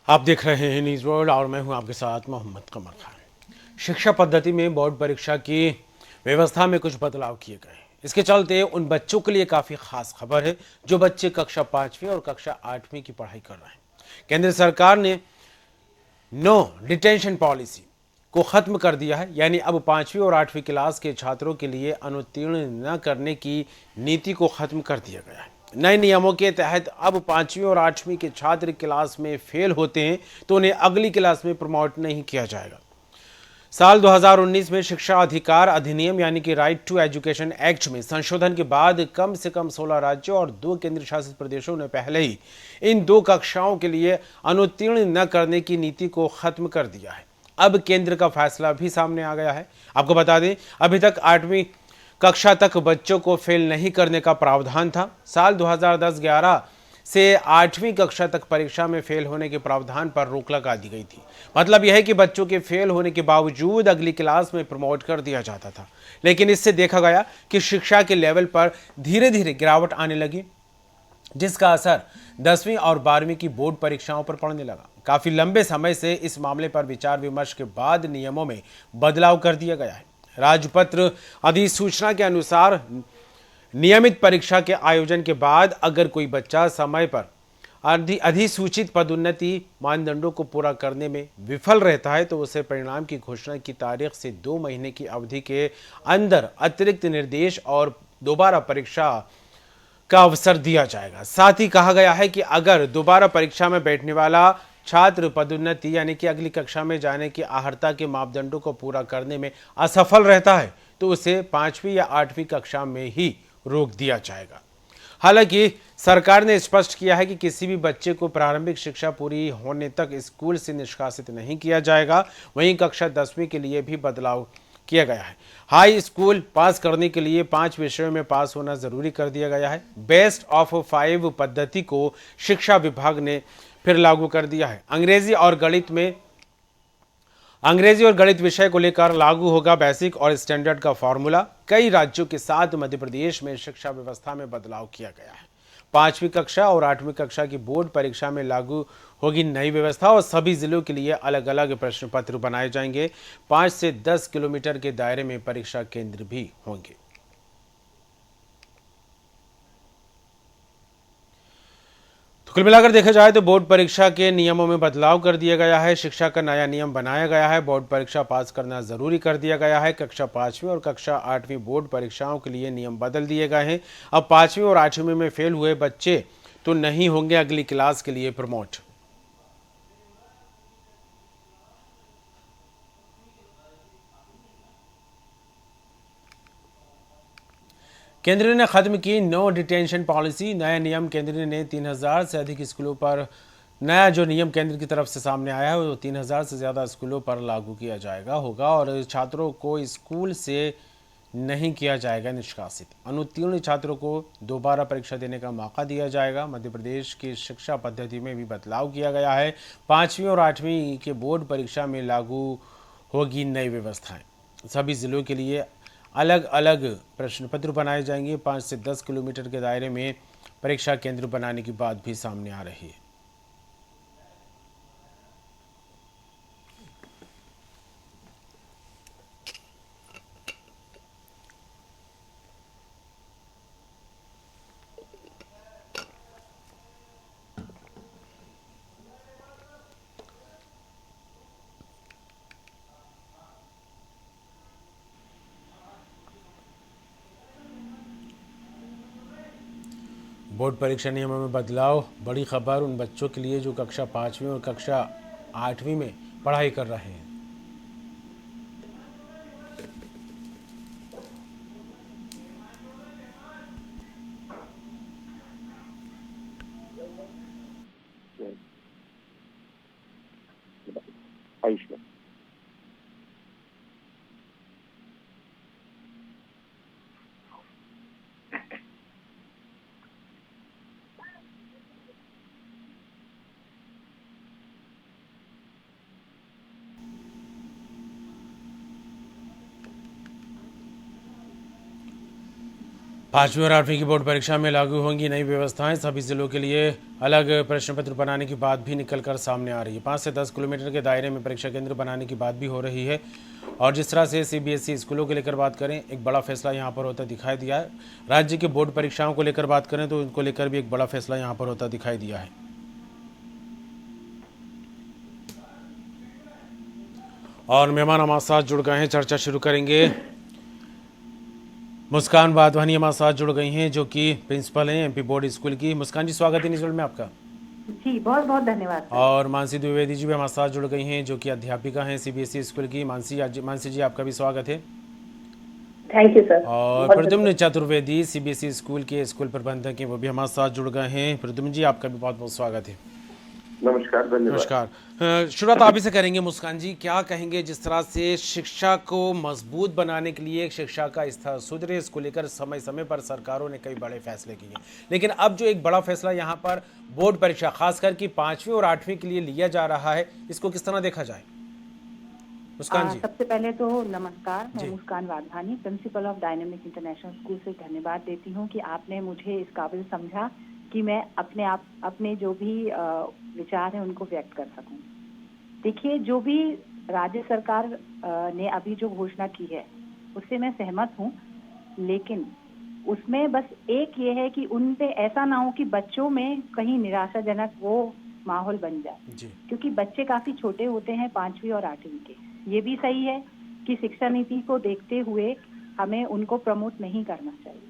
आप देख रहे हैं न्यूज़ वर्ल्ड और मैं हूं आपके साथ मोहम्मद कमर खान। शिक्षा पद्धति में बोर्ड परीक्षा की व्यवस्था में कुछ बदलाव किए गए हैं। इसके चलते उन बच्चों के लिए काफ़ी खास खबर है जो बच्चे कक्षा 5वीं और कक्षा 8वीं की पढ़ाई कर रहे हैं। केंद्र सरकार ने नो डिटेंशन पॉलिसी को खत्म कर दिया है, यानी अब 5वीं और 8वीं क्लास के छात्रों के लिए अनुत्तीर्ण न करने की नीति को खत्म कर दिया गया है। नए नियमों के तहत अब 5वीं और 8वीं के छात्र क्लास में फेल होते हैं तो उन्हें अगली क्लास में प्रमोट नहीं किया जाएगा। साल 2019 में शिक्षा अधिकार अधिनियम यानी कि राइट टू एजुकेशन एक्ट में संशोधन के बाद कम से कम 16 राज्यों और 2 केंद्र शासित प्रदेशों ने पहले ही इन 2 कक्षाओं के लिए अनुत्तीर्ण न करने की नीति को खत्म कर दिया है। अब केंद्र का फैसला भी सामने आ गया है। आपको बता दें, अभी तक 8वीं कक्षा तक बच्चों को फेल नहीं करने का प्रावधान था। साल 2010-11 से 8वीं कक्षा तक परीक्षा में फेल होने के प्रावधान पर रोक लगा दी गई थी। मतलब यह है कि बच्चों के फेल होने के बावजूद अगली क्लास में प्रमोट कर दिया जाता था। लेकिन इससे देखा गया कि शिक्षा के लेवल पर धीरे धीरे गिरावट आने लगी, जिसका असर 10वीं और 12वीं की बोर्ड परीक्षाओं पर पड़ने लगा। काफी लंबे समय से इस मामले पर विचार विमर्श के बाद नियमों में बदलाव कर दिया गया है। राजपत्र अधिसूचना के अनुसार नियमित परीक्षा के आयोजन के बाद अगर कोई बच्चा समय पर अधिसूचित पदोन्नति मानदंडों को पूरा करने में विफल रहता है तो उसे परिणाम की घोषणा की तारीख से 2 महीने की अवधि के अंदर अतिरिक्त निर्देश और दोबारा परीक्षा का अवसर दिया जाएगा। साथ ही कहा गया है कि अगर दोबारा परीक्षा में बैठने वाला छात्र पदोन्नति यानी कि अगली कक्षा में जाने की अर्हता के मापदंडों को पूरा करने में असफल रहता है तो उसे 5वीं या 8वीं कक्षा में ही रोक दिया जाएगा। हालांकि सरकार ने स्पष्ट किया है कि किसी भी बच्चे को प्रारंभिक शिक्षा पूरी होने तक स्कूल से निष्कासित नहीं किया जाएगा। वहीं कक्षा 10वीं के लिए भी बदलाव किया गया है। हाई स्कूल पास करने के लिए 5 विषयों में पास होना जरूरी कर दिया गया है। बेस्ट ऑफ 5 पद्धति को शिक्षा विभाग ने फिर लागू कर दिया है। अंग्रेजी और गणित विषय को लेकर लागू होगा बेसिक और स्टैंडर्ड का फॉर्मूला। कई राज्यों के साथ मध्य प्रदेश में शिक्षा व्यवस्था में बदलाव किया गया है। 5वीं कक्षा और 8वीं कक्षा की बोर्ड परीक्षा में लागू होगी नई व्यवस्था और सभी जिलों के लिए अलग अलग प्रश्न पत्र बनाए जाएंगे। 5 से 10 किलोमीटर के दायरे में परीक्षा केंद्र भी होंगे। तो कुल मिलाकर देखा जाए तो बोर्ड परीक्षा के नियमों में बदलाव कर दिया गया है। शिक्षा का नया नियम बनाया गया है। बोर्ड परीक्षा पास करना जरूरी कर दिया गया है। कक्षा 5वीं और कक्षा 8वीं बोर्ड परीक्षाओं के लिए नियम बदल दिए गए हैं। अब 5वीं और 8वीं में फेल हुए बच्चे तो नहीं होंगे अगली क्लास के लिए प्रमोट। केंद्र ने खत्म की नो डिटेंशन पॉलिसी। नया नियम केंद्र ने 3000 से अधिक स्कूलों पर नया जो नियम केंद्र की तरफ से सामने आया है वो 3000 से ज़्यादा स्कूलों पर लागू किया जाएगा होगा और छात्रों को स्कूल से नहीं किया जाएगा निष्कासित। अनुत्तीर्ण छात्रों को दोबारा परीक्षा देने का मौका दिया जाएगा। मध्य प्रदेश की शिक्षा पद्धति में भी बदलाव किया गया है। 5वीं और 8वीं के बोर्ड परीक्षा में लागू होगी नई व्यवस्थाएं। सभी जिलों के लिए अलग अलग प्रश्न पत्र बनाए जाएंगे। 5 से 10 किलोमीटर के दायरे में परीक्षा केंद्र बनाने की बात भी सामने आ रही है। बोर्ड परीक्षा नियमों में बदलाव बड़ी खबर उन बच्चों के लिए जो कक्षा 5वीं और कक्षा 8वीं में पढ़ाई कर रहे हैं। आयुष्मान। पांचवी और आठवीं की बोर्ड परीक्षा में लागू होंगी नई व्यवस्थाएं। सभी जिलों के लिए अलग प्रश्न पत्र बनाने की बात भी निकलकर सामने आ रही है। 5 से 10 किलोमीटर के दायरे में परीक्षा केंद्र बनाने की बात भी हो रही है। और जिस तरह से सीबीएसई स्कूलों को लेकर बात करें, एक बड़ा फैसला यहाँ पर होता दिखाई दिया है। राज्य के बोर्ड परीक्षाओं को लेकर बात करें तो उनको लेकर भी एक बड़ा फैसला यहाँ पर होता दिखाई दिया है। और मेहमान हमारे साथ जुड़ गए हैं, चर्चा शुरू करेंगे। मुस्कान वाधवानी हमारे साथ जुड़ गई हैं, जो कि प्रिंसिपल हैं एमपी बोर्ड स्कूल की। मुस्कान जी, स्वागत है न्यूज़ वर्ल्ड में आपका। जी बहुत बहुत धन्यवाद सर। और मानसी द्विवेदी जी भी हमारे साथ जुड़ गई हैं, जो कि अध्यापिका हैं सीबीएसई स्कूल की। मानसी जी, आपका भी स्वागत है। Thank you sir. और प्रद्युम्न चतुर्वेदी सीबीएसई स्कूल के स्कूल प्रबंधक हैं, वो भी हमारे साथ जुड़ गए हैं। प्रद्युम्न जी, आपका भी बहुत बहुत स्वागत है। नमस्कार, धन्यवाद। नमस्कार। शुरुआत आप ही से करेंगे। मुस्कान जी, क्या कहेंगे जिस तरह से शिक्षा को मजबूत बनाने के लिए, शिक्षा का स्तर सुधरे, इसको लेकर समय समय पर सरकारों ने कई बड़े फैसले किए, लेकिन अब जो एक बड़ा फैसला यहाँ पर बोर्ड परीक्षा खासकर कि 5वीं और 8वीं के लिए लिया जा रहा है, इसको किस तरह देखा जाए? मुस्कान जी। सबसे पहले तो नमस्कार, मैं Muskan Wadhwani, principal of dynamic international school से धन्यवाद देती हूँ कि आपने मुझे इस काबिल समझा कि मैं अपने जो भी विचार हैं उनको व्यक्त कर सकूं। देखिए, जो भी राज्य सरकार ने अभी जो घोषणा की है उससे मैं सहमत हूं, लेकिन उसमें बस एक ये है कि उन पे ऐसा ना हो कि बच्चों में कहीं निराशाजनक वो माहौल बन जाए जी। क्योंकि बच्चे काफी छोटे होते हैं 5वीं और 8वीं के। ये भी सही है कि शिक्षा नीति को देखते हुए हमें उनको प्रमोट नहीं करना चाहिए,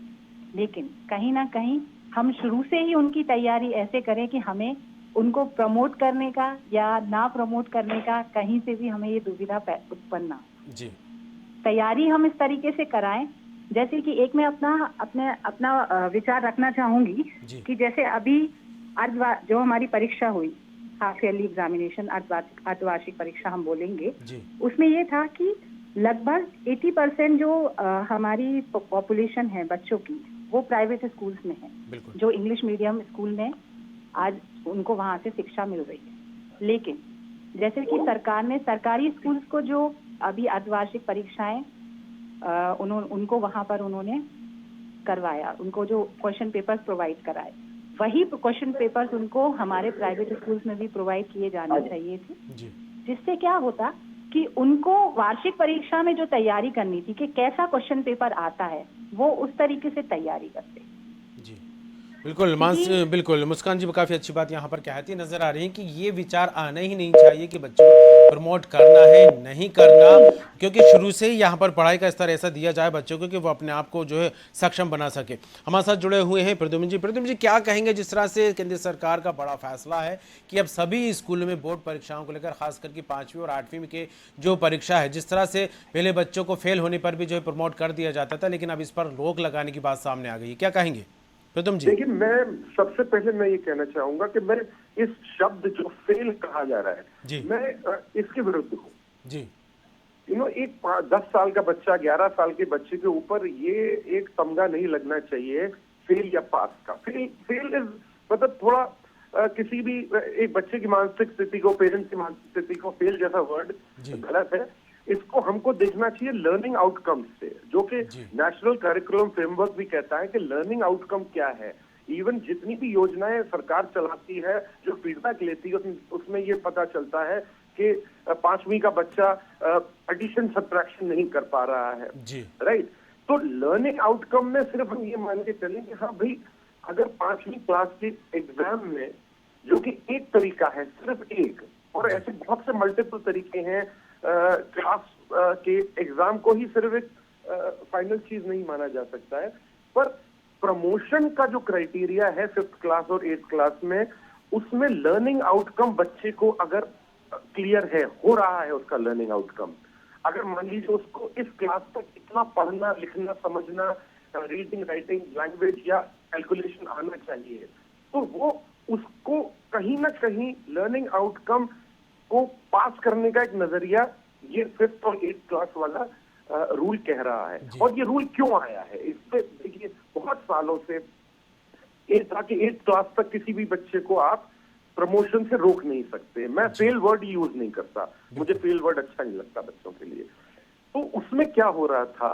लेकिन कहीं ना कहीं हम शुरू से ही उनकी तैयारी ऐसे करें कि हमें उनको प्रमोट करने का या ना प्रमोट करने का कहीं से भी हमें ये दुविधा उत्पन्न ना जी। तैयारी हम इस तरीके से कराएं। जैसे कि एक मैं अपना विचार रखना चाहूंगी कि जैसे अभी जो हमारी परीक्षा हुई, हाफ ईयरली एग्जामिनेशन, अर्धवार्षिक परीक्षा हम बोलेंगे, उसमें ये था कि लगभग 80% जो हमारी पॉपुलेशन है बच्चों की, वो प्राइवेट स्कूल्स में है। जो इंग्लिश मीडियम स्कूल में आज उनको वहां से शिक्षा मिल रही है, लेकिन जैसे कि सरकार ने सरकारी स्कूल्स को जो अभी अर्धवार्षिक परीक्षाएं उनको वहां पर उन्होंने करवाया, उनको जो क्वेश्चन पेपर्स प्रोवाइड कराए, वही क्वेश्चन पेपर्स उनको हमारे प्राइवेट स्कूल्स में भी प्रोवाइड किए जाने चाहिए थे। जिससे क्या होता कि उनको वार्षिक परीक्षा में जो तैयारी करनी थी कि कैसा क्वेश्चन पेपर आता है, वो उस तरीके से तैयारी करते। जी बिल्कुल मुस्कान जी, काफ़ी अच्छी बात यहाँ पर कहती नजर आ रही है कि ये विचार आना ही नहीं चाहिए कि बच्चों को प्रमोट करना है नहीं करना, क्योंकि शुरू से ही यहाँ पर पढ़ाई का स्तर ऐसा दिया जाए बच्चों को कि वो अपने आप को जो है सक्षम बना सके। हमारे साथ जुड़े हुए हैं प्रद्युम्न जी, क्या कहेंगे जिस तरह से केंद्र सरकार का बड़ा फैसला है कि अब सभी स्कूलों में बोर्ड परीक्षाओं को लेकर, खास करके 5वीं और 8वीं के जो परीक्षा है, जिस तरह से पहले बच्चों को फेल होने पर भी जो है प्रमोट कर दिया जाता था, लेकिन अब इस पर रोक लगाने की बात सामने आ गई है, क्या कहेंगे प्रद्युम्न जी? देखिए, मैं सबसे पहले मैं ये कहना चाहूंगा कि मैं इस शब्द जो फेल कहा जा रहा है, मैं इसके विरुद्ध हूँ जी। एक 10 साल का बच्चा, 11 साल के बच्चे के ऊपर ये एक तमगा नहीं लगना चाहिए फेल या पास का। फेल इज मतलब थोड़ा किसी भी एक बच्चे की मानसिक स्थिति को, पेरेंट्स की मानसिक स्थिति को फेल जैसा वर्ड गलत है। इसको हमको देखना चाहिए लर्निंग आउटकम से, जो कि नेशनल करिकुलम फ्रेमवर्क भी कहता है कि लर्निंग आउटकम क्या है। इवन जितनी भी योजनाएं सरकार चलाती है, जो फीडबैक लेती है, उसमें ये पता चलता है कि 5वीं का बच्चा एडिशन सब्ट्रैक्शन नहीं कर पा रहा है, राइट। तो लर्निंग आउटकम में सिर्फ हम ये मान के चलें कि हाँ भाई, अगर 5वीं क्लास के एग्जाम में, जो कि एक तरीका है, सिर्फ एक, और ऐसे बहुत से मल्टीपल तरीके हैं, क्लास के एग्जाम को ही सिर्फ एक फाइनल चीज नहीं माना जा सकता है, पर प्रमोशन का जो क्राइटेरिया है 5th क्लास और 8th क्लास में, उसमें लर्निंग आउटकम बच्चे को अगर क्लियर है, हो रहा है उसका लर्निंग आउटकम, अगर मान लीजिए उसको इस क्लास तक इतना पढ़ना, लिखना, समझना, रीडिंग, राइटिंग, लैंग्वेज या कैलकुलेशन आना चाहिए, तो वो उसको कहीं ना कहीं लर्निंग आउटकम को पास करने का एक नजरिया ये 5th और 8th क्लास वाला रूल कह रहा है। और ये रूल क्यों आया है, इस पे देखिए, बहुत सालों से ये था कि 8th क्लास तक किसी भी बच्चे को आप प्रमोशन से रोक नहीं सकते। मैं फेल वर्ड यूज नहीं करता, मुझे फेल वर्ड अच्छा नहीं लगता बच्चों के लिए। तो उसमें क्या हो रहा था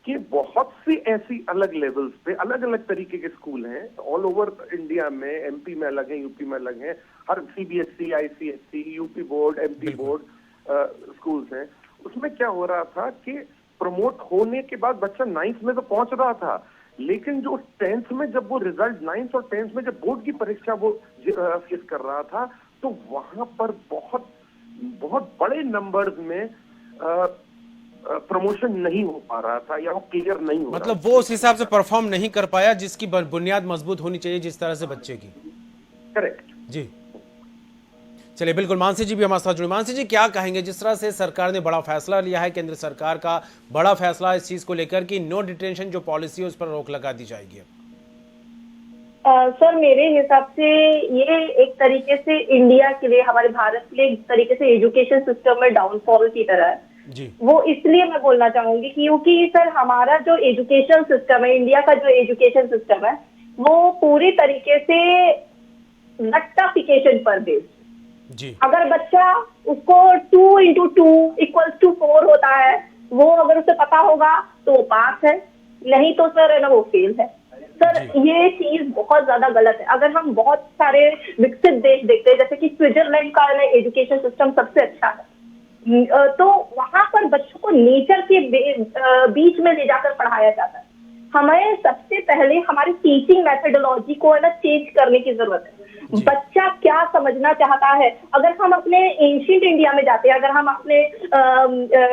कि बहुत सी ऐसी अलग लेवल्स पे अलग अलग तरीके के स्कूल हैं ऑल ओवर इंडिया में। एमपी में अलग है, यूपी में अलग है, हर CBSE, ICSE, UP board, MP board schools हैं। उसमें क्या हो रहा था कि प्रमोट होने के बाद बच्चा 9th में तो पहुंच रहा था, लेकिन जो 10th में जब वो रिजल्ट 9th और 10th में जब बोर्ड की परीक्षा वो फेस कर रहा था, तो वहां पर बहुत बहुत बड़े नंबर्स में प्रमोशन नहीं हो पा रहा था या वो क्लियर नहीं हो रहा मतलब वो उस हिसाब से परफॉर्म नहीं कर पाया जिसकी बुनियाद मजबूत होनी चाहिए जिस तरह से बच्चे की। करेक्ट जी, चलिए बिल्कुल। मानसी जी भी हमारे साथ जुड़े। मानसी जी, क्या कहेंगे जिस तरह से सरकार ने बड़ा फैसला लिया है, केंद्र सरकार का बड़ा फैसला इस चीज को लेकर कि नो डिटेंशन जो पॉलिसी है उस पर रोक लगा दी जाएगी? सर मेरे हिसाब से ये एक तरीके से इंडिया के लिए, हमारे भारत के लिए एक तरीके से एजुकेशन सिस्टम में डाउनफॉल की तरह है जी। वो इसलिए मैं बोलना चाहूंगी क्योंकि सर हमारा जो एजुकेशन सिस्टम है, इंडिया का जो एजुकेशन सिस्टम है, वो पूरी तरीके से रट्टाफिकेशन पर बेस्ड जी। अगर बच्चा उसको 2 × 2 = 4 होता है, वो अगर उसे पता होगा तो वो पास है, नहीं तो सर है ना वो फेल है। सर ये चीज बहुत ज्यादा गलत है। अगर हम बहुत सारे विकसित देश देखते हैं, जैसे कि स्विट्जरलैंड का एजुकेशन सिस्टम सबसे अच्छा है, तो वहां पर बच्चों को नेचर के बीच में ले जाकर पढ़ाया जाता है। हमें सबसे पहले हमारी टीचिंग मेथोडोलॉजी को है ना चेंज करने की जरूरत है। बच्चा क्या समझना चाहता है, अगर हम अपने एंशिएंट इंडिया में जाते हैं, अगर हम अपने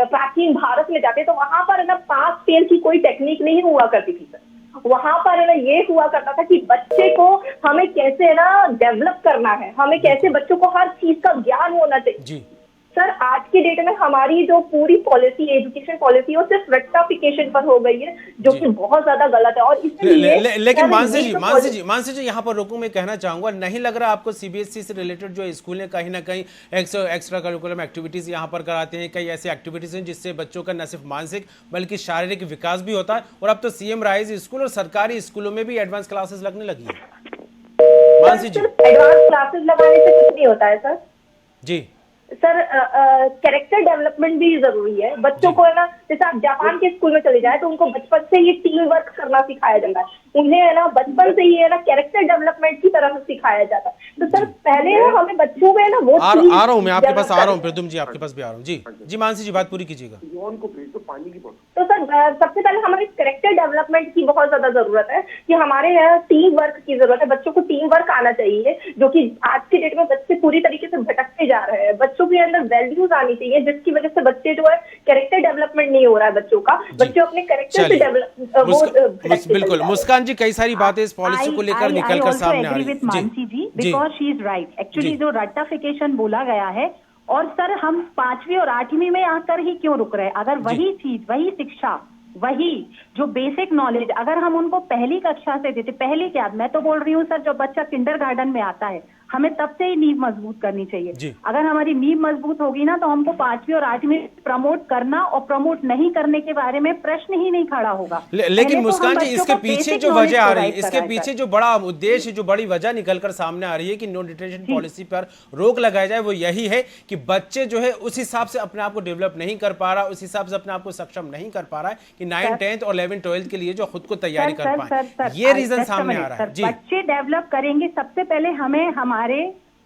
प्राचीन भारत में जाते हैं, तो वहां पर ना पास फेल की कोई टेक्निक नहीं हुआ करती थी सर। वहां पर ना ये हुआ करता था कि बच्चे को हमें कैसे ना डेवलप करना है, हमें कैसे बच्चों को हर चीज का ज्ञान होना चाहिए। सर आज की डेट में हमारी जो पूरी पॉलिसी, एजुकेशन पॉलिसी, वो सिर्फ रट्टाफिकेशन पर हो गई है, जो कि बहुत ज्यादा गलत है। और इसलिए लेकिन मानसी जी यहाँ पर रोकूं, मैं कहना चाहूंगा, नहीं लग रहा आपको सीबीएसई से रिलेटेड जो स्कूल है कहीं ना कहीं एक्स्ट्रा करिकुलम एक्टिविटीज यहाँ पर कराते हैं? कई ऐसी एक्टिविटीज हैं जिससे बच्चों का न सिर्फ मानसिक बल्कि शारीरिक विकास भी होता है। और अब तो सीएम राइज स्कूल और सरकारी स्कूलों में भी एडवांस क्लासेस लगने लगी है। मानसी जी, एडवांस क्लासेस लगाने से कुछ नहीं होता है सर जी। सर कैरेक्टर डेवलपमेंट भी जरूरी है। बच्चों को है ना, जैसे आप जापान के स्कूल में चले जाए तो उनको बचपन से ही टीम वर्क करना सिखाया जाता है, उन्हें है ना बचपन से ही है ना कैरेक्टर डेवलपमेंट की तरफ सिखाया जाता है। तो सर पहले हमें बच्चों में ना वो आ रहा हूँ मैं आपके पास, आ रहा हूँ प्रदुम जी, आपके पास भी आ रहा हूँ जी। जी मानसी जी, बात पूरी कीजिएगा। तो सर सबसे पहले हमारे कैरेक्टर डेवलपमेंट की बहुत ज्यादा जरूरत है कि हमारे यहाँ टीम वर्क की जरूरत है। बच्चों को टीम वर्क आना चाहिए, जो कि आज की डेट में बच्चे पूरी तरीके से भटकते जा रहे हैं। बच्चों के अंदर वैल्यूज आनी चाहिए, जिसकी वजह से बच्चे जो है कैरेक्टर डेवलपमेंट नहीं हो रहा है बच्चों का, बच्चे अपने कैरेक्टर से डेवलप। बिल्कुल मुस्कान जी, कई सारी बातें इस पॉलिसी को लेकर निकल कर सामने आ रही है। Mansi ji, because she is right. Actually जो रट्टाफिकेशन बोला गया है, और सर हम 5वीं और 8वीं में आकर ही क्यों रुक रहे हैं? अगर वही चीज, वही शिक्षा, वही जो बेसिक नॉलेज अगर हम उनको पहली कक्षा से देते, पहली क्या, मैं तो बोल रही हूँ सर, जब बच्चा किंडरगार्टन में आता है, हमें तब से ही नींव मजबूत करनी चाहिए। अगर हमारी नींव मजबूत होगी ना, तो हमको 5वीं और 8वीं प्रमोट करना और प्रमोट नहीं करने के बारे में प्रश्न ही नहीं खड़ा होगा। लेकिन मुस्कान जी, इसके पीछे जो वजह आ रही है, इसके पीछे जो बड़ा उद्देश्य, जो बड़ी वजह निकलकर सामने आ रही है कि नो डिटेंशन पॉलिसी पर रोक लगाई जाए, वो यही है कि बच्चे जो है उस हिसाब से अपने आप को डेवलप नहीं कर पा रहा, उस हिसाब से अपने आप को सक्षम नहीं कर पा रहा है कि 9th, 10th और 11th, 12th के लिए जो खुद को तैयारी कर पाए। ये रीजन सामने आ रहा है जी। बच्चे डेवलप करेंगे, सबसे पहले हमें हमारे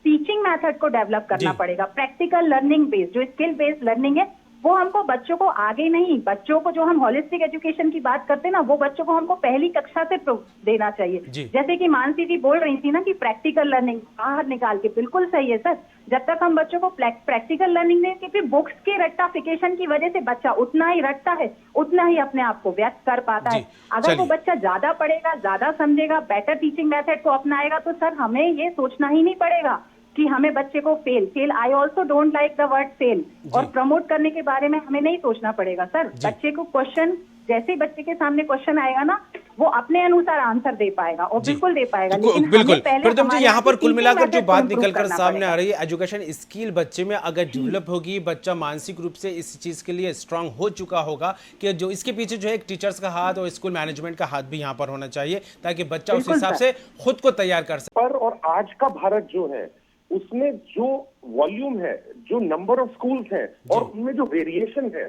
टीचिंग मेथड को डेवलप करना पड़ेगा। प्रैक्टिकल लर्निंग बेस्ड, जो स्किल बेस्ड लर्निंग है, वो हमको बच्चों को आगे नहीं, बच्चों को जो हम होलिस्टिक एजुकेशन की बात करते हैं ना, वो बच्चों को हमको पहली कक्षा से देना चाहिए। जैसे कि मानसी जी बोल रही थी ना कि प्रैक्टिकल लर्निंग बाहर निकाल के, बिल्कुल सही है सर। जब तक हम बच्चों को प्रैक्टिकल लर्निंग दें, क्योंकि बुक्स के रट्टाफिकेशन की वजह से बच्चा उतना ही रटता है, उतना ही अपने आप को व्यक्त कर पाता है। अगर वो बच्चा ज्यादा पढ़ेगा, ज्यादा समझेगा, बेटर टीचिंग मेथड को अपनाएगा, तो सर हमें ये सोचना ही नहीं पड़ेगा कि हमें बच्चे को fail I also don't like the word fail, और प्रमोट करने के बारे में हमें नहीं सोचना पड़ेगा सर। बच्चे को क्वेश्चन, जैसे ही बच्चे के सामने क्वेश्चन आएगा ना, वो अपने अनुसार आंसर दे पाएगा, और बिल्कुल दे पाएगा। लेकिन बिल्कुल प्रदुम जी, यहाँ पर कुल मिलाकर जो बात निकलकर सामने आ रही है, एजुकेशन स्किल बच्चे में अगर डेवलप होगी, बच्चा मानसिक रूप से इस चीज के लिए स्ट्रांग हो चुका होगा कि जो इसके पीछे जो है एक टीचर्स का हाथ और स्कूल मैनेजमेंट का हाथ भी यहाँ पर होना चाहिए, ताकि बच्चा उस हिसाब से खुद को तैयार कर सके। और आज का भारत जो है, उसमें जो वॉल्यूम है, जो नंबर ऑफ स्कूल्स हैं, और उनमें जो वेरिएशन है,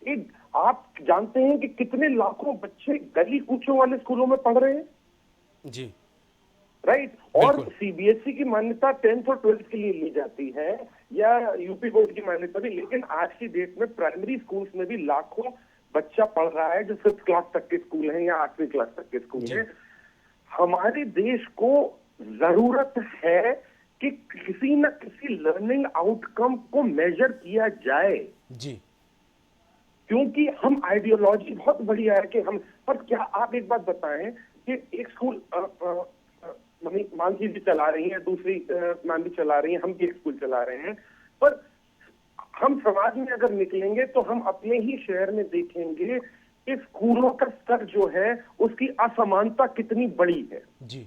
एक आप जानते हैं कि कितने लाखों बच्चे गली कूचों वाले स्कूलों में पढ़ रहे हैं? जी, राइट। और सीबीएसई की मान्यता 10th और 12th के लिए ली जाती है, या यूपी बोर्ड की मान्यता भी, लेकिन आज की डेट में प्राइमरी स्कूल्स में भी लाखों बच्चा पढ़ रहा है जो 5th क्लास तक के स्कूल हैं या 8वीं क्लास तक के स्कूल हैं। हमारे देश को जरूरत है कि किसी न किसी लर्निंग आउटकम को मेजर किया जाए जी, क्योंकि हम आइडियोलॉजी बहुत बढ़िया है कि हम, पर क्या आप एक बात बताएं कि एक स्कूल मानसी जी चला रही है, दूसरी मैम भी चला रही है, हम भी एक स्कूल चला रहे हैं, पर हम समाज में अगर निकलेंगे तो हम अपने ही शहर में देखेंगे कि स्कूलों का स्तर जो है उसकी असमानता कितनी बड़ी है जी।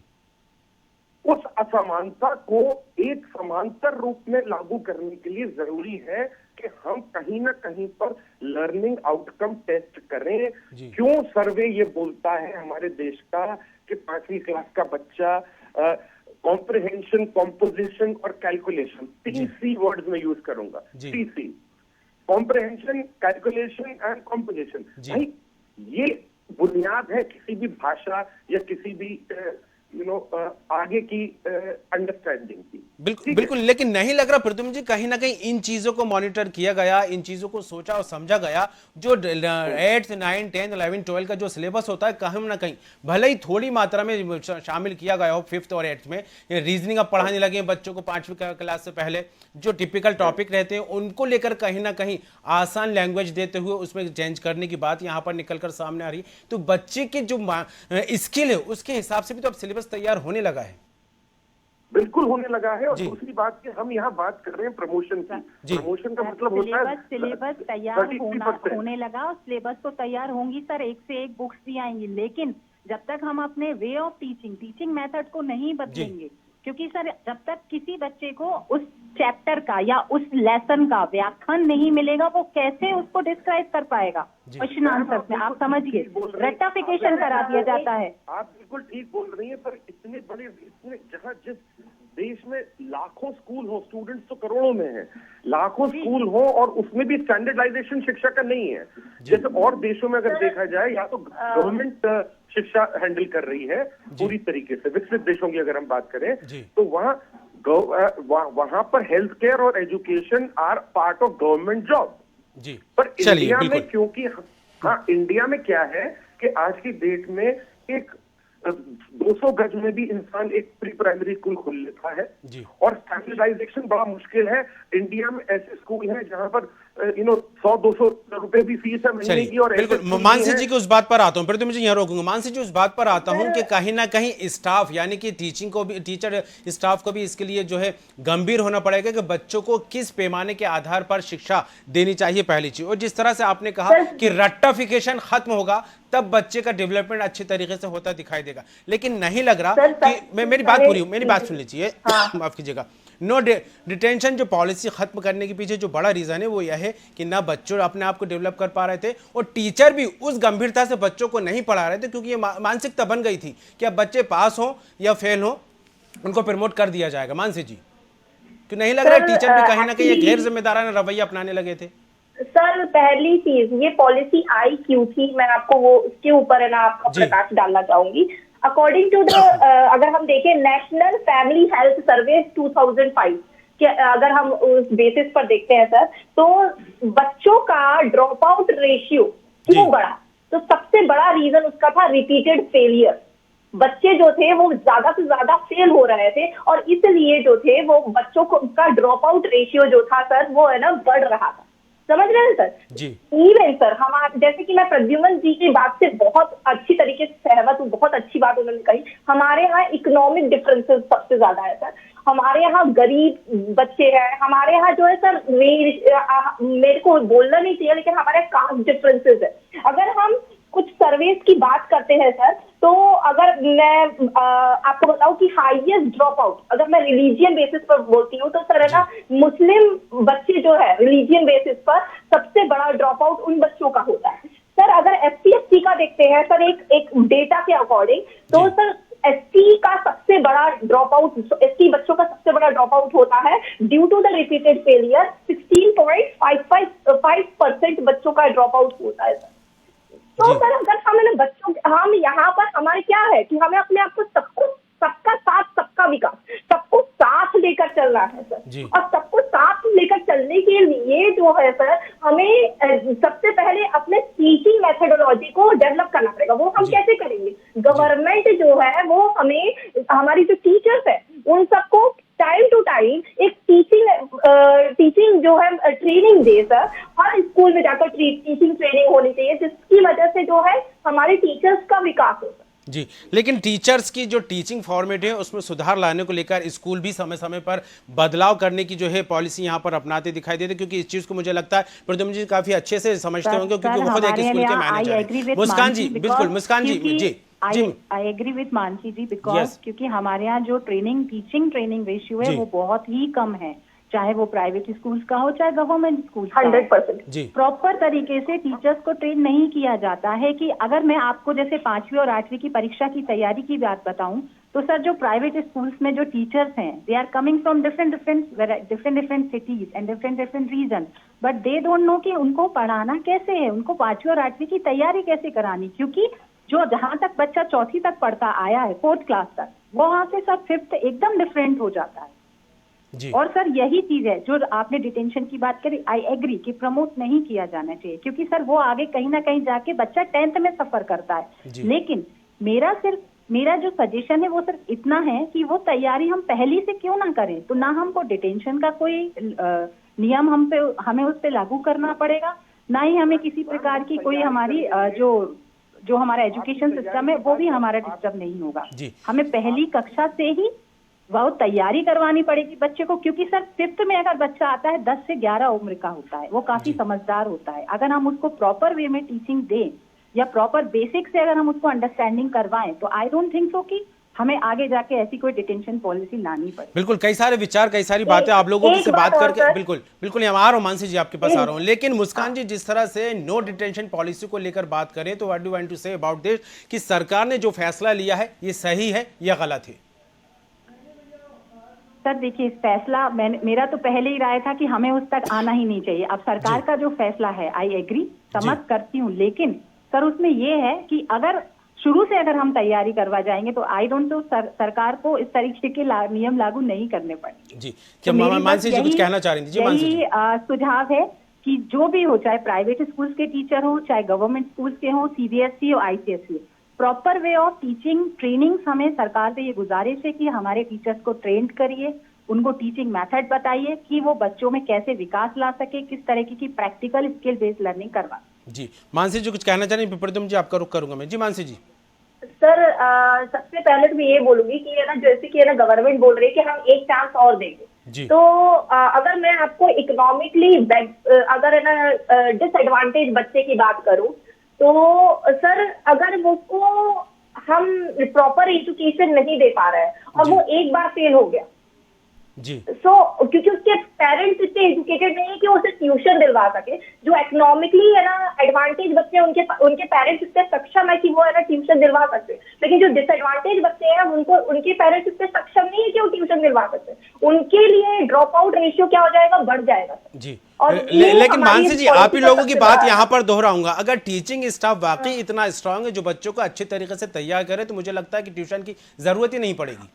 उस असमानता को एक समांतर रूप में लागू करने के लिए जरूरी है कि हम कहीं ना कहीं पर लर्निंग आउटकम टेस्ट करें। क्यों सर्वे ये बोलता है हमारे देश का कि 5वीं क्लास का बच्चा कॉम्प्रिहेंशन, कॉम्पोजिशन और कैलकुलेशन, 3 सी वर्ड्स में यूज करूंगा, 3 सी, कॉम्प्रिहेंशन, कैलकुलेशन एंड कॉम्पोजिशन। भाई ये बुनियाद है किसी भी भाषा या किसी भी आगे की अंडरस्टैंडिंग की। बिल्कुल बिल्कुल, लेकिन नहीं लग रहा प्रद्युम्न जी कहीं ना कहीं इन चीजों को मॉनिटर किया गया, इन चीजों को सोचा और समझा गया? जो 8th, 9th, 10th, 11th, 12th का जो सिलेबस होता है कहीं ना कहीं भले ही थोड़ी मात्रा में शामिल किया गया हो 5th और 8th में, रीजनिंग अब पढ़ाने लगे हैं बच्चों को 5वीं क्लास से पहले, जो टिपिकल टॉपिक रहते हैं उनको लेकर कहीं ना कहीं आसान लैंग्वेज देते हुए उसमें चेंज करने की बात यहाँ पर निकलकर सामने आ रही। तो बच्चे के जो स्किल है उसके हिसाब से भी तो अब सिलेबस तैयार होने लगा है। बिल्कुल होने लगा है। और दूसरी बात कि हम यहाँ बात कर रहे हैं प्रमोशन की। प्रमोशन का मतलब होता है सिलेबस तैयार होने लगा, और सिलेबस तो तैयार होंगी सर, एक से एक बुक्स भी आएंगी, लेकिन जब तक हम अपने वे ऑफ टीचिंग मेथड को नहीं बदलेंगे, क्योंकि सर जब तक किसी बच्चे को उस चैप्टर का या उस लेसन का व्याख्यान नहीं मिलेगा वो कैसे उसको डिस्क्राइब कर पाएगा क्वेश्चन आंसर में? आप समझिए, रेक्टिफिकेशन करा दिया जाता है। आप बिल्कुल ठीक बोल रही हैं, पर इतने जहाँ जिस देश में लाखों स्कूल हो, स्टूडेंट्स तो करोड़ों में हैं, लाखों स्कूल हो और उसमें भी स्टैंडर्डाइजेशन शिक्षा का नहीं है। जैसे और देशों में अगर देखा जाए, या तो गवर्नमेंट शिक्षा हैंडल कर रही है पूरी तरीके से, विकसित देशों की अगर हम बात करें तो वहां पर हेल्थ केयर और education are part of government job. पर इंडिया में क्योंकि इंडिया में क्या है कि आज की डेट में एक 200 गज में भी इंसान एक प्री प्राइमरी स्कूल खोल लेता है, और स्टैंडर्डाइजेशन बड़ा मुश्किल है। इंडिया में ऐसे स्कूल हैं जहां पर 100-200 रुपए भी फीस है महीने की। और बिल्कुल मानसी जी की उस बात पर आता हूं, फिर तो मुझे यहाँ रोकूंगा। मानसी जी उस बात पर आता हूं कि कहीं ना कहीं स्टाफ यानी कि टीचर स्टाफ को भी इसके लिए जो है गंभीर होना पड़ेगा कि बच्चों को किस पैमाने के आधार पर शिक्षा देनी चाहिए, पहली चीज। और जिस तरह से आपने कहा कि रट्टाफिकेशन खत्म होगा तब बच्चे का डेवलपमेंट अच्छे तरीके से होता दिखाई देगा, लेकिन नहीं लग रहा कि मेरी बात पूरी, मेरी बात सुन लीजिए, माफ कीजिएगा। नो डिटेंशन जो पॉलिसी खत्म करने के पीछे जो बड़ा रीजन है वो यह है कि ना बच्चों अपने आप को डेवलप कर पा रहे थे, और टीचर भी उस गंभीरता से बच्चों को नहीं पढ़ा रहे थे, क्योंकि ये मानसिकता बन गई थी कि अब बच्चे पास हो या फेल हो उनको प्रमोट कर दिया जाएगा। मानसी जी, क्यों नहीं लग रहा है टीचर भी कहीं ना कहीं गैर जिम्मेदाराना रवैया अपनाने लगे थे? सर पहली चीज, ये पॉलिसी आई क्यों थी, मैं आपको वो उसके ऊपर है ना आपका प्रकाश डालना चाहूंगी। अकॉर्डिंग टू द अगर हम देखें नेशनल फैमिली हेल्थ सर्वे 2005 के, अगर हम उस बेसिस पर देखते हैं सर, तो बच्चों का ड्रॉप आउट रेशियो क्यों बढ़ा, तो सबसे बड़ा रीजन उसका था रिपीटेड फेलियर। बच्चे जो थे वो ज्यादा से ज्यादा फेल हो रहे थे, और इसलिए जो थे वो बच्चों को उनका ड्रॉप आउट रेशियो जो था सर वो है ना बढ़ रहा था। समझ रहे हैं सर? जी। इवन सर हमारे, जैसे कि मैं प्रद्युम्न जी की बात से बहुत अच्छी तरीके से सहमत हूँ, बहुत अच्छी बात उन्होंने कही। हमारे यहाँ इकोनॉमिक डिफरेंसेस सबसे ज्यादा है सर, हमारे यहाँ गरीब बच्चे हैं, हमारे यहाँ जो है सर मेरे को बोलना नहीं चाहिए लेकिन हमारे कास्ट डिफरेंसेस है। अगर हम कुछ सर्वेस की बात करते हैं सर, तो अगर मैं आपको बताऊं कि हाईएस्ट ड्रॉप आउट अगर मैं रिलीजियन बेसिस पर बोलती हूँ तो सर है ना, मुस्लिम बच्चे जो है रिलीजियन बेसिस पर सबसे बड़ा ड्रॉप आउट उन बच्चों का होता है। सर अगर SC/ST का देखते हैं सर एक डेटा के अकॉर्डिंग, तो सर ST का सबसे बड़ा ड्रॉप आउट, ST बच्चों का सबसे बड़ा ड्रॉप आउट होता है due to the repeated failure 16.55 5% बच्चों का ड्रॉप आउट होता है सर। तो सर अगर हम यहाँ पर हमारे क्या है कि हमें अपने आप को सबका साथ सबका विकास, सबको साथ लेकर चलना है सर। और सबको साथ लेकर चलने के लिए जो है सर, हमें सबसे पहले अपने टीचिंग मेथोडोलॉजी को डेवलप करना पड़ेगा। वो हम कैसे करेंगे? गवर्नमेंट जो है वो हमें, हमारी जो टीचर्स है उन सबको टाइम टू टाइम एक टीचिंग जो है ट्रेनिंग दे सर। हर स्कूल में जाकर टीचिंग ट्रेनिंग होनी चाहिए, जिसकी वजह से जो है हमारे टीचर्स का विकास हो सर। जी, लेकिन टीचर्स की जो टीचिंग फॉर्मेट है उसमें सुधार लाने को लेकर स्कूल भी समय समय पर बदलाव करने की जो है पॉलिसी यहाँ पर अपनाते दिखाई देते, क्योंकि इस चीज को मुझे लगता है प्रद्युम्न जी काफी अच्छे से समझते होंगे, क्योंकि वो खुद एक स्कूल के मैनेजर हैं। मुस्कान जी, बिल्कुल Muskan ji, ji I agree with Mansi ji, because क्योंकि हमारे यहाँ जो टीचिंग ट्रेनिंग रेशियो है वो बहुत ही कम है, चाहे वो प्राइवेट स्कूल्स का हो चाहे गवर्नमेंट स्कूल का। 100% प्रॉपर तरीके से टीचर्स को ट्रेन नहीं किया जाता है। कि अगर मैं आपको जैसे 5वीं और 8वीं की परीक्षा की तैयारी की बात बताऊं, तो सर जो प्राइवेट स्कूल्स में जो टीचर्स हैं, they are coming from different cities and different region, but they don't know कि उनको पढ़ाना कैसे है, उनको 5वीं और 8वीं की तैयारी कैसे करानी। क्योंकि जो जहां तक बच्चा 4वीं तक पढ़ता आया है, 4th क्लास तक, वहां से सर 5th एकदम डिफरेंट हो जाता है। और सर यही चीज है जो आपने डिटेंशन की बात करी, आई एग्री कि प्रमोट नहीं किया जाना चाहिए, क्योंकि सर वो आगे कहीं ना कहीं जाके बच्चा 10th में सफर करता है। लेकिन मेरा जो सजेशन है वो सिर्फ इतना है कि वो तैयारी हम पहले से क्यों ना करें। तो ना हमको डिटेंशन का कोई नियम हमें उस पर लागू करना पड़ेगा, ना ही हमें किसी प्रकार की कोई हमारी जो हमारा एजुकेशन सिस्टम है वो भी हमारा डिस्टर्ब नहीं होगा। हमें पहली कक्षा से ही वो तैयारी करवानी पड़ेगी बच्चे को, क्योंकि सर 5th में अगर बच्चा आता है 10 से 11 उम्र का होता है, वो काफी समझदार होता है। अगर हम उसको प्रॉपर वे में टीचिंग दें या प्रॉपर बेसिक से अगर हम उसको अंडरस्टैंडिंग करवाएं, तो आई डोंट थिंक सो कि हमें आगे जाके ऐसी कोई डिटेंशन पॉलिसी लानी पड़े। बिल्कुल, कई सारे विचार, कई सारी बातें आप लोगों से बात करके, बिल्कुल मैं आ रहा हूँ मानसी जी, आपके पास आ रहा हूँ। लेकिन मुस्कान जी, जिस तरह से नो डिटेंशन पॉलिसी को लेकर बात करें, तो what do you want to say about this, कि सरकार ने जो फैसला लिया है ये सही है या गलत है? सर देखिए, इस फैसला मेरा तो पहले ही राय था कि हमें उस तक आना ही नहीं चाहिए। अब सरकार का जो फैसला है, आई एग्री, समझ करती हूँ, लेकिन सर उसमें ये है कि अगर शुरू से अगर हम तैयारी करवा जाएंगे तो आई डोंट नो सरकार को इस तरीके के नियम लागू नहीं करने पड़ेंगे। जी, क्या मानसी जी कुछ कहना चाह रही थी? जी मानसी जी, सुझाव है कि जो भी हो, चाहे प्राइवेट स्कूल्स के टीचर हो, चाहे गवर्नमेंट स्कूल्स के हो, सीबीएसई और ICSE, proper way of teaching training हमें सरकार से ये गुजारिश है कि हमारे टीचर्स को ट्रेंड करिए, उनको टीचिंग मेथड बताइए कि वो बच्चों में कैसे विकास ला सके, किस तरीके की प्रैक्टिकल स्किल बेस्ड लर्निंग करवा। जी मानसी जी कुछ कहना चाह रही हैं? प्रद्युम्न जी आपका रुख करूंगा मैं। जी मानसी जी। सर सबसे पहले तो मैं ये बोलूंगी कि है ना, जैसे कि है ना गवर्नमेंट बोल रही है कि हम एक चांस और देंगे, तो अगर मैं आपको इकोनॉमिकली अगर है ना डिसएडवांटेज बच्चे की बात करूं, तो सर अगर उसको हम प्रॉपर एजुकेशन नहीं दे पा रहे हैं और वो एक बार फेल हो गया जी, क्योंकि उसके पेरेंट्स इतने एजुकेटेड नहीं है कि उसे ट्यूशन दिलवा सके, जो इकोनॉमिकली है ना एडवांटेज बच्चे उनके पेरेंट्स इतने सक्षम है कि वो है ना ट्यूशन दिलवा सकते, लेकिन जो डिसएडवांटेज बच्चे हैं उनके पेरेंट्स इतने सक्षम नहीं है कि वो ट्यूशन दिलवा सकते, उनके लिए ड्रॉप आउट रेशियो क्या हो जाएगा, बढ़ जाएगा जी। लेकिन मानसी जी, आप ही लोगों की बात यहाँ पर दोहराऊंगा, अगर टीचिंग स्टाफ वाकई इतना स्ट्रांग है जो बच्चों को अच्छे तरीके से तैयार करे, तो मुझे लगता है कि ट्यूशन की जरूरत ही नहीं पड़ेगी।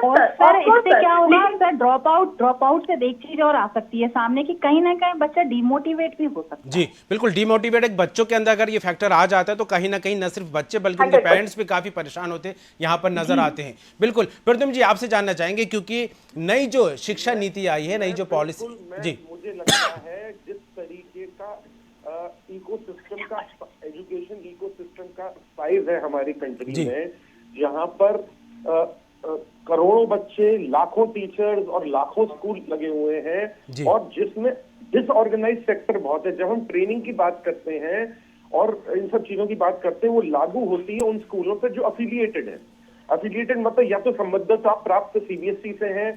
सर इससे क्या होगा, सर ड्रॉप आउट से एक चीज और आ सकती है सामने की, कहीं ना कहीं बच्चा डिमोटिवेट भी हो सकता है। जी बिल्कुल, डिमोटिवेट एक बच्चों के अंदर अगर ये फैक्टर आ जाता है तो कहीं ना कहीं न सिर्फ बच्चे बल्कि उनके पेरेंट्स भी काफी परेशान होते यहाँ पर नजर आते हैं। बिल्कुल प्रद्युम्न जी, आपसे जानना चाहेंगे, क्योंकि नई जो शिक्षा नीति आई है, नई जो पॉलिसी, जी मुझे लगता है जिस तरीके का इकोसिस्टम का एजुकेशन इकोसिस्टम का साइज है हमारी कंट्री में, जहां पर करोड़ों बच्चे, लाखों टीचर्स और लाखों स्कूल लगे हुए हैं, और जिसमें डिसऑर्गेनाइज सेक्टर बहुत है। जब हम ट्रेनिंग की बात करते हैं और इन सब चीजों की बात करते हैं, वो लागू होती है उन स्कूलों पे जो अफिलिएटेड है। अफिलिएटेड मतलब या तो संबद्धता प्राप्त सीबीएसई से है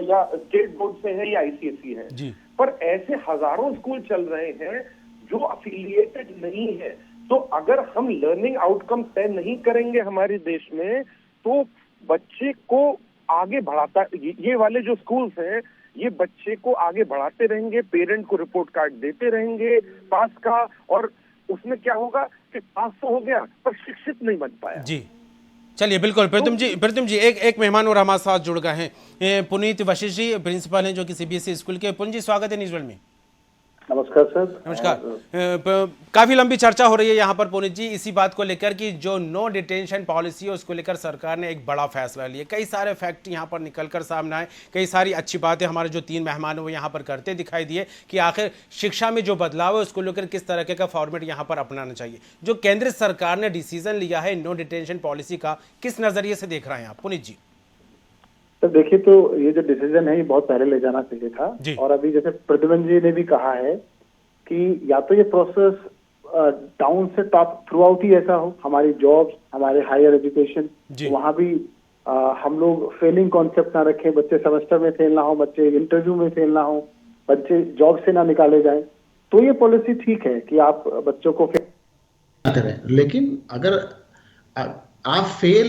या स्टेट बोर्ड से है या आईसीएसई है, पर ऐसे हजारों स्कूल चल रहे हैं जो अफिलिएटेड नहीं है। तो अगर हम लर्निंग आउटकम तय नहीं करेंगे हमारे देश में, तो बच्चे को आगे बढ़ाता, ये वाले जो स्कूल्स हैं ये बच्चे को आगे बढ़ाते रहेंगे, पेरेंट को रिपोर्ट कार्ड देते रहेंगे पास का, और उसमें क्या होगा कि पास तो हो गया पर शिक्षित नहीं बन पाया। जी चलिए बिल्कुल। प्रद्युम्न जी एक मेहमान और हमारे साथ जुड़ गए हैं, पुनीत वशिष्ठ जी, प्रिंसिपल हैं जो कि सीबीएसई स्कूल के। पुनीत जी, स्वागत है न्यूज़ वर्ल्ड में। नमस्कार सर। नमस्कार। काफी लंबी चर्चा हो रही है यहाँ पर पुनीत जी इसी बात को लेकर कि जो नो डिटेंशन पॉलिसी है उसको लेकर सरकार ने एक बड़ा फैसला लिया। कई सारे फैक्ट यहाँ पर निकलकर सामने आए, कई सारी अच्छी बातें हमारे जो 3 मेहमान वो यहाँ पर करते दिखाई दिए कि आखिर शिक्षा में जो बदलाव है उसको लेकर किस तरह का फॉर्मेट यहाँ पर अपनाना चाहिए। जो केंद्र सरकार ने डिसीजन लिया है नो डिटेंशन पॉलिसी का, किस नजरिए से देख रहे हैं आप पुनीत जी? तो देखिए, तो ये जो डिसीजन है ये बहुत पहले ले जाना चाहिए था, और अभी जैसे प्रद्युम्न जी ने भी कहा है कि या तो ये प्रोसेस डाउन से टॉप थ्रू आउट ही ऐसा हो, हमारी जॉब्स, हमारे हायर एजुकेशन, वहां भी हम लोग फेलिंग कॉन्सेप्ट ना रखें, बच्चे सेमेस्टर में फेल ना हो, बच्चे इंटरव्यू में फेल ना हो, बच्चे जॉब से ना निकाले जाए, तो ये पॉलिसी ठीक है कि आप बच्चों को फेल ना करें। लेकिन अगर आप फेल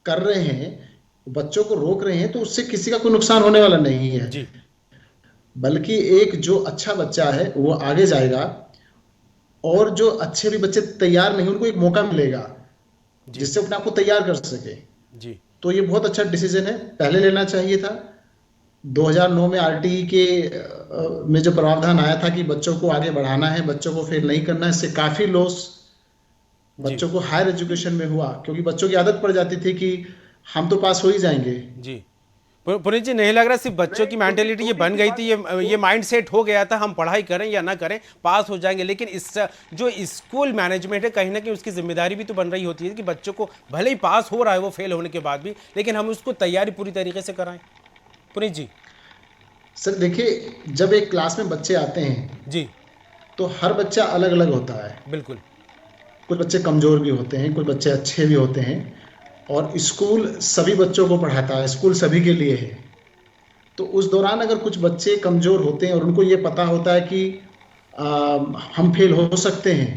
कर रहे हैं, बच्चों को रोक रहे हैं, तो उससे किसी का कोई नुकसान होने वाला नहीं है जी। बल्कि एक जो अच्छा बच्चा है वो आगे जाएगा, और जो अच्छे भी बच्चे तैयार नहीं उनको एक मौका मिलेगा जिससे अपने आप को तैयार कर सके जी। तो ये बहुत अच्छा डिसीजन है, पहले लेना चाहिए था। 2009 में आरटीई के में जो प्रावधान आया था कि बच्चों को आगे बढ़ाना है, बच्चों को फेल नहीं करना है, इससे काफी लॉस बच्चों को हायर एजुकेशन में हुआ, क्योंकि बच्चों की आदत पड़ जाती थी कि हम तो पास हो ही जाएंगे जी। पुनीत जी, नहीं लग रहा सिर्फ बच्चों की मेंटेलिटी ये बन गई थी, ये माइंड सेट हो गया था हम पढ़ाई करें या ना करें पास हो जाएंगे, लेकिन इस जो स्कूल मैनेजमेंट है कहीं ना कहीं उसकी जिम्मेदारी भी तो बन रही होती है कि बच्चों को भले ही पास हो रहा है वो फेल होने के बाद भी, लेकिन हम उसको तैयारी पूरी तरीके से कराएं। पुनीत जी। सर देखिए, जब एक क्लास में बच्चे आते हैं जी तो हर बच्चा अलग अलग होता है। बिल्कुल। कुछ बच्चे कमजोर भी होते हैं, कुछ बच्चे अच्छे भी होते हैं, और स्कूल सभी बच्चों को पढ़ाता है, स्कूल सभी के लिए है। तो उस दौरान अगर कुछ बच्चे कमज़ोर होते हैं और उनको ये पता होता है कि हम फेल हो सकते हैं,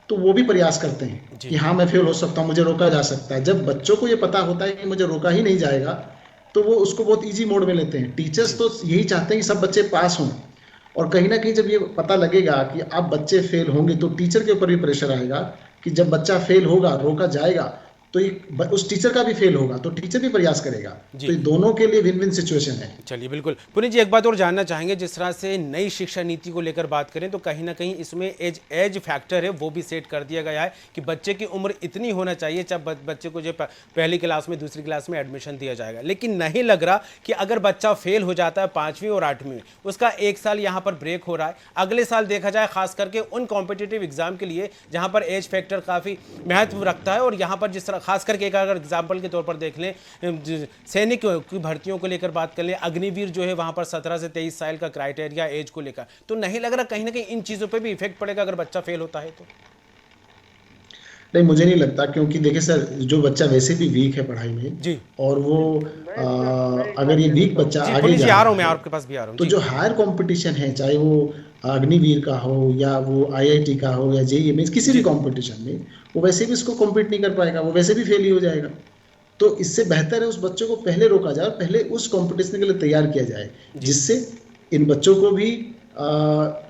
तो वो भी प्रयास करते हैं कि हाँ मैं फेल हो सकता हूँ, मुझे रोका जा सकता है। जब बच्चों को ये पता होता है कि मुझे रोका ही नहीं जाएगा, तो वो उसको बहुत ईजी मोड में लेते हैं। टीचर्स तो यही चाहते हैं कि सब बच्चे पास हों, और कहीं ना कहीं जब ये पता लगेगा कि अब बच्चे फेल होंगे तो टीचर के ऊपर भी प्रेशर आएगा कि जब बच्चा फेल होगा, रोका जाएगा, तो उस टीचर का भी फेल होगा तो टीचर भी प्रयास करेगा। तो ये दोनों के लिए विन विन सिचुएशन है। चलिए बिल्कुल। पुनीत जी, एक बात और जानना चाहेंगे, जिस तरह से नई शिक्षा नीति को लेकर बात करें तो कहीं ना कहीं इसमें एज फैक्टर है वो भी सेट कर दिया गया है कि बच्चे की उम्र इतनी होना चाहिए जब बच्चे को जो पहली क्लास में दूसरी क्लास में एडमिशन दिया जाएगा। लेकिन नहीं लग रहा कि अगर बच्चा फेल हो जाता है 5वीं और 8वीं में, उसका 1 साल यहाँ पर ब्रेक हो रहा है, अगले साल देखा जाए खास करके उन कॉम्पिटिटिव एग्जाम के लिए जहाँ पर एज फैक्टर काफ़ी महत्व रखता है, और यहाँ पर जिस तरह खास करके अगर एग्जाम्पल के तौर पर देख लें, सैनिक की भर्तियों को लेकर बात कर लें, अग्निवीर जो है वहां पर 17 से 23 साल का क्राइटेरिया एज को लेकर, तो नहीं लग रहा कहीं ना कहीं इन चीजों पे भी इफेक्ट पड़ेगा अगर बच्चा फेल होता है तो? नहीं, मुझे नहीं लगता, क्योंकि देखिए सर, जो बच्चा वैसे भी वीक है पढ़ाई में जी, और वो अगर ये वीक बच्चा आगे जा रहा है, मैं आपके पास भी आ रहा हूं, तो जो हायर कंपटीशन है, चाहे वो अग्निवीर का हो या वो आईआईटी का हो या जेईई में, किसी भी कंपटीशन में, वो वैसे भी इसको कॉम्पीट नहीं कर पाएगा, वो वैसे भी फेल ही हो जाएगा। तो इससे बेहतर है उस बच्चों को पहले रोका जाए, पहले उस कंपटीशन के लिए तैयार किया जाए, जिससे इन बच्चों को भी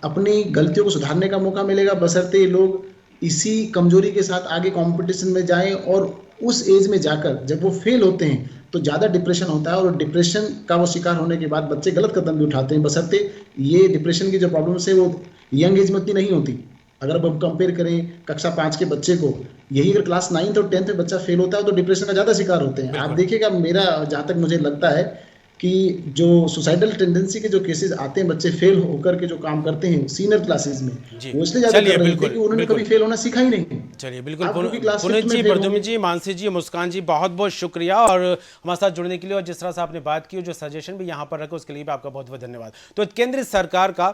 अपनी गलतियों को सुधारने का मौका मिलेगा, बशर्ते ये लोग इसी कमजोरी के साथ आगे कंपटीशन में जाएं। और उस एज में जाकर जब वो फेल होते हैं तो ज़्यादा डिप्रेशन होता है, और डिप्रेशन का वो शिकार होने के बाद बच्चे गलत कदम भी उठाते हैं, बशर्ते ये डिप्रेशन की जो प्रॉब्लम्स है वो यंग एज में उतनी नहीं होती। अगर अब हम कंपेयर करें कक्षा 5 के बच्चे को, यही अगर क्लास 9 और 10 में बच्चा फेल होता है तो डिप्रेशन का ज़्यादा शिकार होते हैं। आप देखिएगा, मेरा जहाँ तक मुझे लगता है कि जो सुसाइडल टेंडेंसी के जो केसेस आते हैं, बच्चे फेल होकर के जो काम करते हैं सीनियर क्लासेस में, वो इसलिए ज्यादा कर रहे हैं कि उन्होंने कभी फेल होना सीखा ही नहीं। चलिए बिल्कुल। पुनीत जी, प्रद्युम्न जी, मानसी जी, मुस्कान जी, बहुत बहुत शुक्रिया और हमारे साथ जुड़ने के लिए, और जिस तरह से आपने बात की, जो सजेशन भी यहाँ पर रखा उसके लिए भी आपका बहुत बहुत धन्यवाद। तो केंद्र सरकार का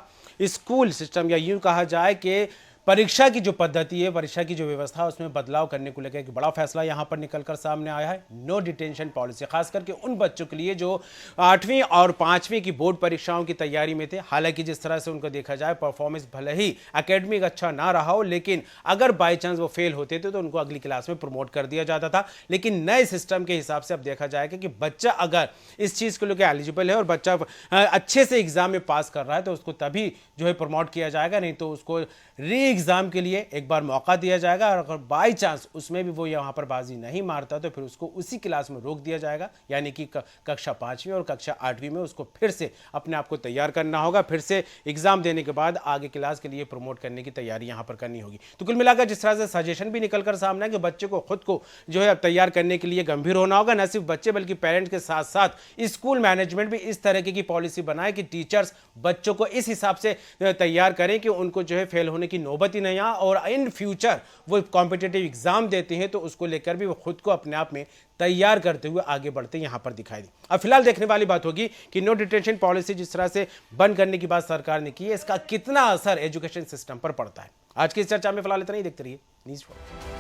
स्कूल सिस्टम, या यूँ कहा जाए कि परीक्षा की जो पद्धति है, परीक्षा की जो व्यवस्था है, उसमें बदलाव करने को लेकर एक बड़ा फैसला यहां पर निकलकर सामने आया है। नो डिटेंशन पॉलिसी, खास करके उन बच्चों के लिए जो 8वीं और 5वीं की बोर्ड परीक्षाओं की तैयारी में थे। हालांकि जिस तरह से उनको देखा जाए, परफॉर्मेंस भले ही एकेडमिक अच्छा ना रहा हो, लेकिन अगर बाई चांस वो फेल होते थे तो उनको अगली क्लास में प्रमोट कर दिया जाता था। लेकिन नए सिस्टम के हिसाब से अब देखा जाएगा कि बच्चा अगर इस चीज को लेकर एलिजिबल है और बच्चा अच्छे से एग्जाम में पास कर रहा है तो उसको तभी जो है प्रमोट किया जाएगा, नहीं तो उसको री एग्जाम के लिए एक बार मौका दिया जाएगा। और अगर बाई चांस उसमें भी वो यहाँ पर बाजी नहीं मारता तो फिर उसको उसी क्लास में रोक दिया जाएगा, यानी कि कक्षा 5वीं और कक्षा 8वीं में उसको फिर से अपने आप को तैयार करना होगा, फिर से एग्जाम देने के बाद आगे क्लास के लिए प्रमोट करने की तैयारी यहाँ पर करनी होगी। तो कुल मिलाकर जिस तरह से सजेशन भी निकलकर सामने है कि बच्चे को खुद को जो है तैयार करने के लिए गंभीर होना होगा। न सिर्फ बच्चे बल्कि पेरेंट्स के साथ साथ स्कूल मैनेजमेंट भी इस तरह की पॉलिसी बनाए कि टीचर्स बच्चों को इस हिसाब से तैयार करें कि उनको जो है फेल होने की नौबत ही नहीं आए, और इन फ्यूचर वो कॉम्पिटिटिव एग्जाम देते हैं तो उसको लेकर भी वो खुद को अपने आप में तैयार करते हुए आगे बढ़ते यहां पर दिखाई दी। अब फिलहाल देखने वाली बात होगी कि नो डिटेंशन पॉलिसी जिस तरह से बंद करने की बात सरकार ने की है, इसका कितना असर एजुकेशन सिस्टम पर पड़ता है। आज की इस चर्चा में फिलहाल इतना ही। देखते रहिए न्यूज़।